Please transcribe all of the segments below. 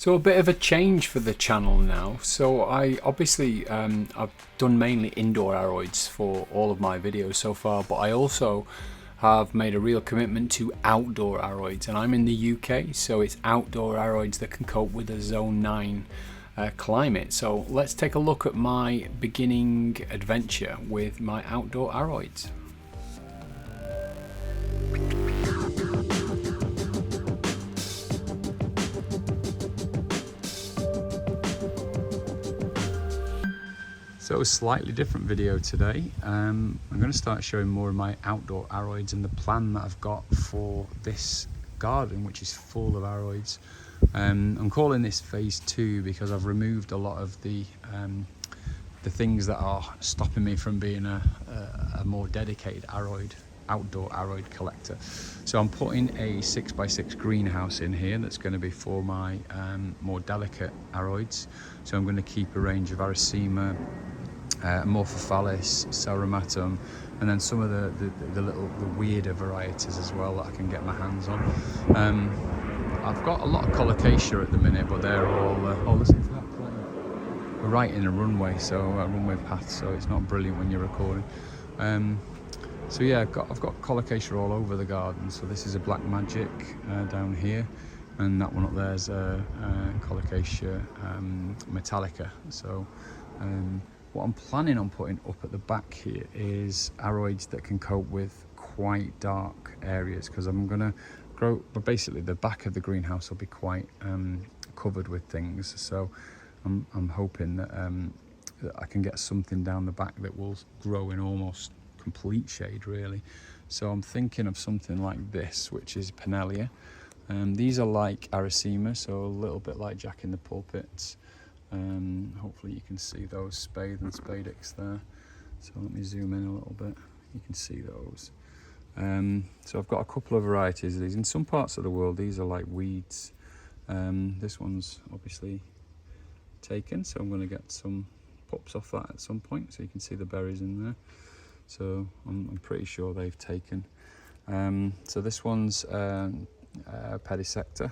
So a bit of a change for the channel now. So I obviously I've done mainly indoor aroids for all of my videos so far, but I also have made a real commitment to outdoor aroids, and I'm in the UK, so it's outdoor aroids that can cope with a zone 9 climate. So let's take a look at my beginning adventure with my outdoor aroids. So a slightly different video today. I'm going to start showing more of my outdoor aroids and the plan that I've got for this garden, which is full of aroids. I'm calling this phase 2 because I've removed a lot of the things that are stopping me from being a more dedicated outdoor aroid collector. So I'm putting a 6x6 greenhouse in here that's going to be for my more delicate aroids. So I'm going to keep a range of Arisaema, Amorphophallus, Cerumatum, and then some of the weirder varieties as well that I can get my hands on. I've got a lot of colocasia at the minute, but they're all oh, listen to that playing. We're right in a runway, so a runway path, so it's not brilliant when you're recording. So yeah, I've got colocasia all over the garden. So this is a Black Magic down here, and that one up there is colocasia metallica. So what I'm planning on putting up at the back here is aroids that can cope with quite dark areas, because I'm gonna grow, but basically the back of the greenhouse will be quite covered with things. So I'm hoping that I can get something down the back that will grow in almost complete shade, really. So I'm thinking of something like this, which is Pinellia. These are like Arisaema, so a little bit like Jack in the Pulpits. Hopefully you can see those spathe and spadix there. So let me zoom in a little bit. You can see those. So I've got a couple of varieties of these. In some parts of the world, these are like weeds. This one's obviously taken, so I'm going to get some pups off that at some point, so you can see the berries in there. So I'm pretty sure they've taken. So this one's pedisector,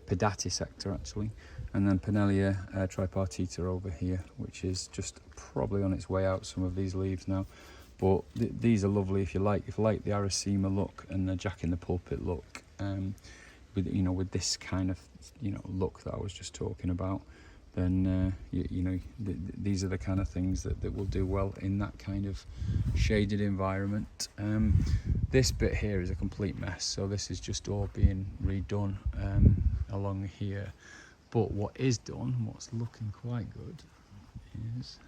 pedatisector actually, and then Pinellia tripartita over here, which is just probably on its way out, some of these leaves now. But these are lovely if you like the Arisaema look and the Jack in the Pulpit look, with this kind of look that I was just talking about. Then these are the kind of things that will do well in that kind of shaded environment. This bit here is a complete mess, so this is just all being redone along here. But what is done, what's looking quite good, is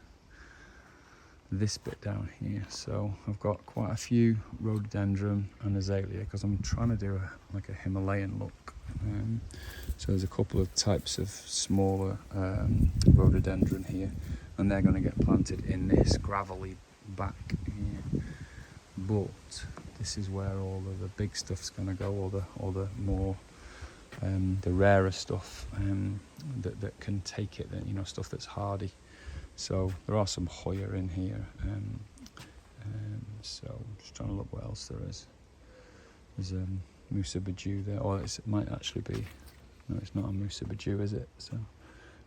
this bit down here. So I've got quite a few rhododendron and azalea, because I'm trying to do like a Himalayan look. So there's a couple of types of smaller rhododendron here, and they're going to get planted in this gravelly back here. But this is where all of the big stuff's going to go, all the more the rarer stuff that can take it, stuff that's hardy. So there are some Hoya in here. So just trying to look what else there is. There's Musa Bajou there, or it might actually be, no, it's not a Musa Bajou, is it? So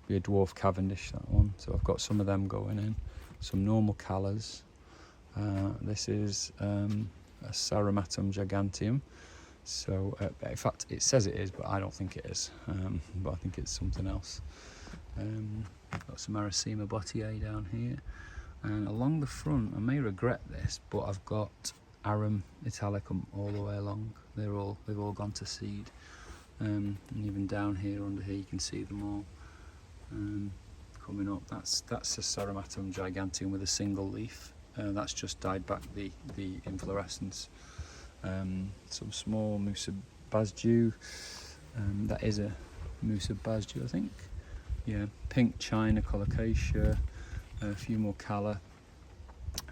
be a dwarf Cavendish, that one. So I've got some of them going in, some normal callas. This is a Cerumatum giganteum. So in fact it says it is, but I don't think it is, but I think it's something else. Got some Arisaema Bottier down here, and along the front, I may regret this, but I've got Arum italicum all the way along. They've all gone to seed, and even down here, under here, you can see them all coming up. That's a Cerumatum giganteum with a single leaf. That's just died back the inflorescence. Some small Musa Bajou. That is a Musa Bajou, I think. Yeah, pink China colocasia, a few more calla,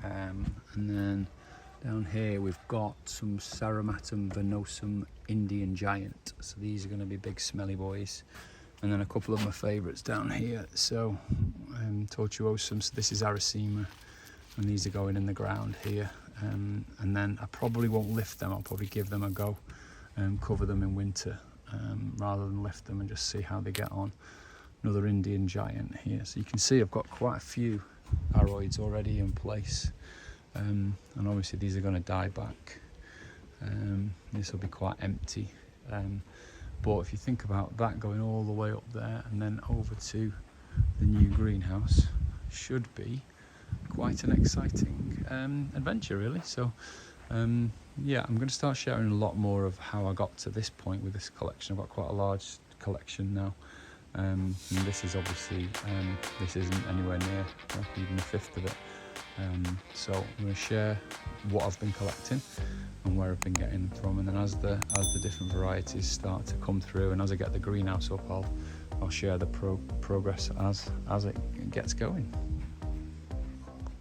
and then down here we've got some Cerumatum venosum Indian giant. So these are going to be big smelly boys, and then a couple of my favourites down here. So tortuosum. So this is Arisaema, and these are going in the ground here. And then I probably won't lift them. I'll probably give them a go, cover them in winter, rather than lift them and just see how they get on. Another Indian giant here, so you can see I've got quite a few Aroids already in place, and obviously these are going to die back. This will be quite empty, but if you think about that going all the way up there and then over to the new greenhouse, should be quite an exciting adventure really. So yeah, I'm going to start sharing a lot more of how I got to this point with this collection. I've got quite a large collection now, and this is obviously this isn't anywhere near even a fifth of it. So I'm going to share what I've been collecting and where I've been getting them from, and then as the different varieties start to come through and as I get the greenhouse up, I'll share the progress as it gets going.